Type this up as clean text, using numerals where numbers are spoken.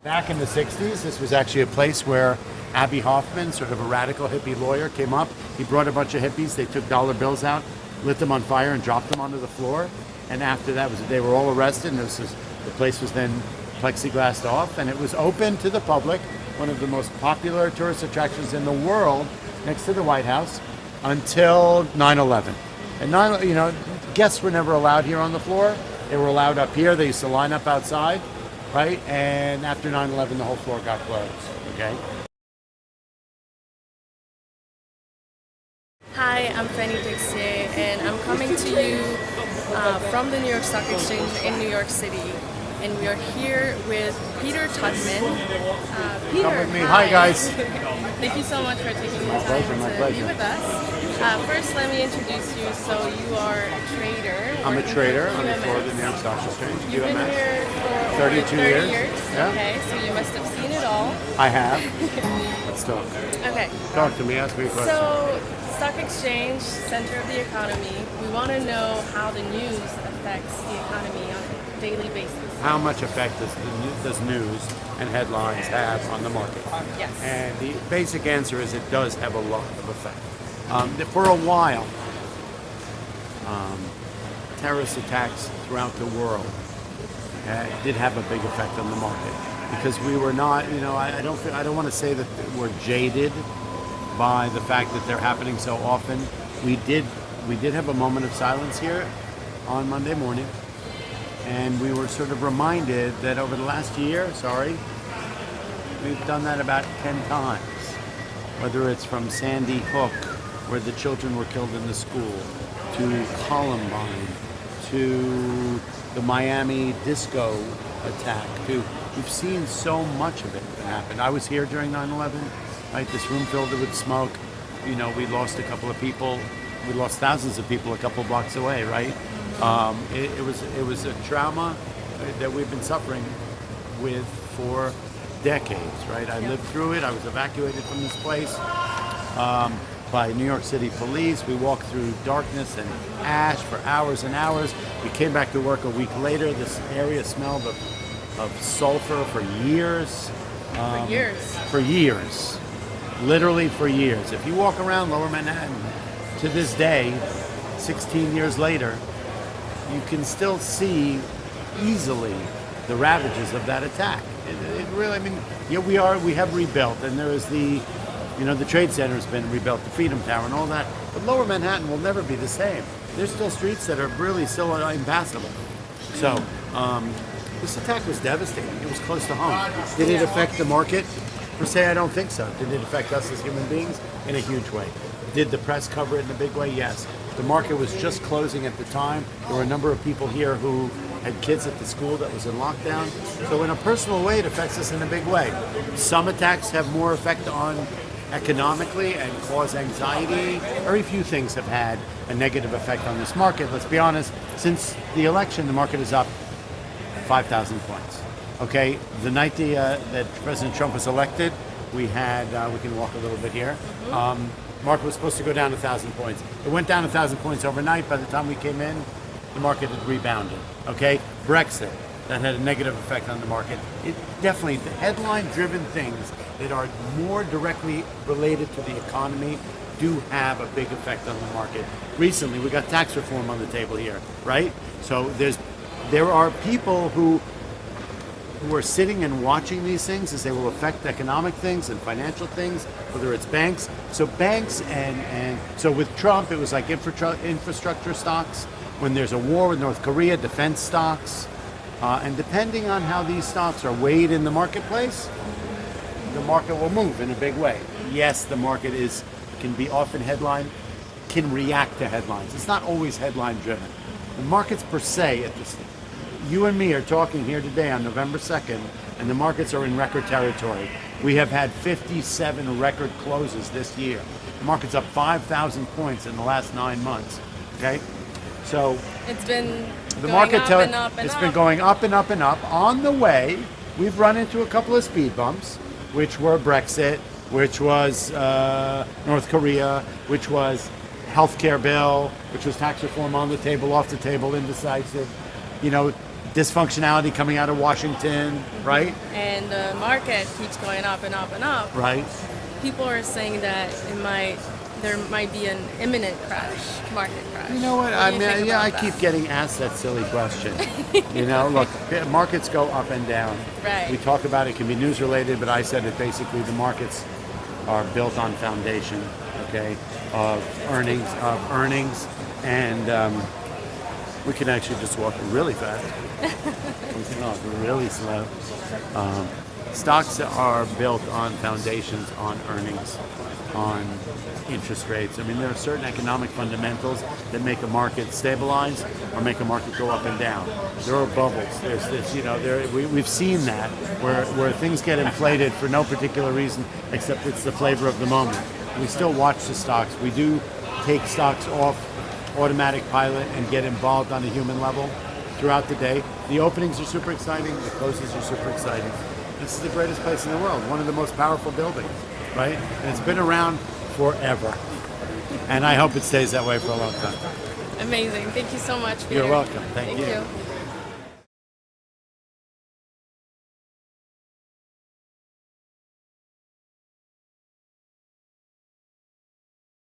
Back in the 60s, this was actually a place where Abbie Hoffman, sort of a radical hippie lawyer, came up. He brought a bunch of hippies. They took dollar bills out, lit them on fire, and dropped them onto the floor. And after that, they were all arrested, and the place was then plexiglassed off, and it was open to the public, one of the most popular tourist attractions in the world, next to the White House, until 9/11. And guests were never allowed here on the floor. They were allowed up here. They used to line up outside, right? And after 9/11, the whole floor got closed. Okay. Hi, I'm Fanny Dixier, and I'm coming to you from the New York Stock Exchange in New York City. And we are here with Peter Tuchman. Peter, come with me. Hi, guys. Thank you so much for taking the time to be with us. First, let me introduce you. So you are a trader. I'm a trader on the floor of the New York Stock Exchange. You've been here for 32 years. Yeah. Okay, so you must have seen it all. I have. Let's talk. Okay. Talk to me. Ask me a question. So, Stock Exchange, center of the economy. We want to know how the news affects the economy on a daily basis. How much effect does news and headlines have on the market? Yes. And the basic answer is it does have a lot of effect. For a while, terrorist attacks throughout the world did have a big effect on the market because we were not, I don't want to say that we're jaded by the fact that they're happening so often. We did have a moment of silence here on Monday morning, and we were sort of reminded that over the last year, we've done that about 10 times. Whether it's from Sandy Hook, where the children were killed in the school, to Columbine, to the Miami disco attack, we've seen so much of it happen. I was here during 9/11, right? This room filled with smoke. We lost a couple of people. We lost thousands of people a couple blocks away, right? It was a trauma that we've been suffering with for decades, right? I lived through it. I was evacuated from this place by New York City police. We walked through darkness and ash for hours and hours. We came back to work a week later. This area smelled of sulfur for years. For years. Literally for years. If you walk around Lower Manhattan to this day, 16 years later, you can still see easily the ravages of that attack. It really, we have rebuilt, and there is the Trade Center has been rebuilt, the Freedom Tower and all that, but Lower Manhattan will never be the same. There's still streets that are really still impassable. So, this attack was devastating. It was close to home. Did it affect the market? Per se, I don't think so. Did it affect us as human beings? In a huge way. Did the press cover it in a big way? Yes. The market was just closing at the time. There were a number of people here who had kids at the school that was in lockdown. So in a personal way, it affects us in a big way. Some attacks have more effect on economically and cause anxiety. Very few things have had a negative effect on this market. Let's be honest, since the election, the market is up 5,000 points. Okay, the night that President Trump was elected, we can walk a little bit here. Market was supposed to go down 1,000 points. It went down 1,000 points overnight. By the time we came in, the market had rebounded. Okay, Brexit, that had a negative effect on the market. It definitely, the headline-driven things that are more directly related to the economy do have a big effect on the market. Recently, we got tax reform on the table here, right? So there are people who are sitting and watching these things as they will affect economic things and financial things, whether it's banks. So banks and so with Trump, it was like infrastructure stocks. When there's a war with North Korea, defense stocks. And depending on how these stocks are weighed in the marketplace, the market will move in a big way. Yes, the market can be often can react to headlines. It's not always headline driven. The markets per se, you and me are talking here today on November 2nd, and the markets are in record territory. We have had 57 record closes this year. The market's up 5,000 points in the last 9 months. Okay? So it's been the market up and up and it's up. been going up and up and up. On the way, we've run into a couple of speed bumps, which were Brexit, which was North Korea, which was healthcare bill, which was tax reform on the table, off the table, indecisive. dysfunctionality coming out of Washington, right? And the market keeps going up and up and up. Right. People are saying that there might be an imminent market crash. You know what? do you think I about keep that? getting asked that silly question. Look, markets go up and down. Right. We talk about it can be news related, but I said that basically the markets are built on foundation, okay, of earnings, and we can actually just walk really fast. We can walk really slow. Stocks are built on foundations, on earnings, on interest rates. I mean, there are certain economic fundamentals that make a market stabilize or make a market go up and down. There are bubbles. There's this, we've seen that where things get inflated for no particular reason except it's the flavor of the moment. We still watch the stocks. We do take stocks off automatic pilot and get involved on a human level throughout the day. The openings are super exciting. The closes are super exciting. This is the greatest place in the world, one of the most powerful buildings, right? And it's been around forever. And I hope it stays that way for a long time. Amazing. Thank you so much, Peter. You're welcome. Thank you. you.